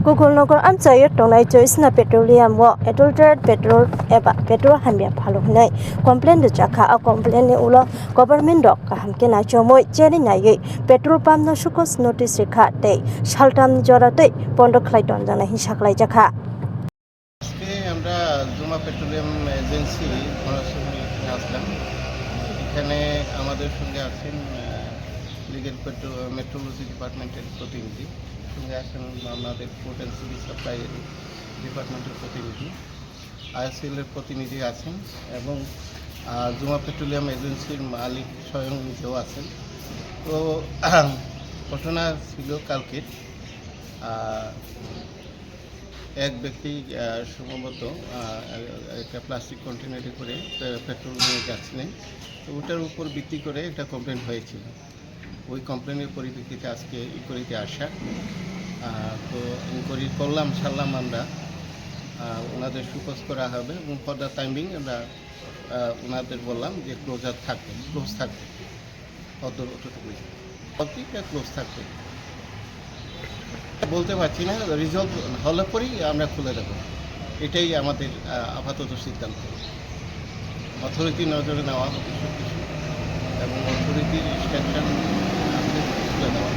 Kukulnokor amchayo tongnai choisna petroleum wo adulterated petrol eba petrol hamya phalo hinai complain de chakha a complain ni ulo government dok ka hamke na chomoi cheri nai petrol pump no sukos notice rekha te saltam jora te pondo khlai ton jana hi saklai jakha আজকে আমরা জুমা petroleum agency সরাসরি আসলাম। এখানে আমাদের সঙ্গে আছেন legal metrology ডিপার্টমেন্টের প্রতিনিধি, সঙ্গে আছেন আমাদের পোর্ট অ্যান্ড সিভিল সাপ্লাই ডিপার্টমেন্টের প্রতিনিধি, আইএসএল এর প্রতিনিধি আছেন এবং জুমা পেট্রোলিয়াম এজেন্সির মালিক স্বয়ং নিজেও আছেন। তো ঘটনা ছিল কালকে এক ব্যক্তি সম্ভবত একটা প্লাস্টিক কন্টেনারে করে পেট্রোল নিয়ে যাচ্ছিলেন। তো ওটার উপর ভিত্তি করে একটা কমপ্লেন হয়েছিল। ওই কমপ্লেনের পরিপ্রেক্ষিতে আজকে ইনকোয়ারিতে আসা। তো ইনকোয়ারি করলাম সারলাম আমরা, ওনাদের সুপারিশ করা হবে এবং ফর দ্য টাইমিং আমরা ওনাদের বললাম যে ক্লোজ থাকবে অতটুকুই ক্লোজ থাকবে বলতে পারছি না, রিজলভ হলে পরেই আমরা খুলে দেব, এটাই আমাদের আপাতত সিদ্ধান্ত। অথরিটি নজরে নেওয়া হবে সব কিছু এবং অথরিটির ইনস্ট্রাকশন খুলে দেওয়া।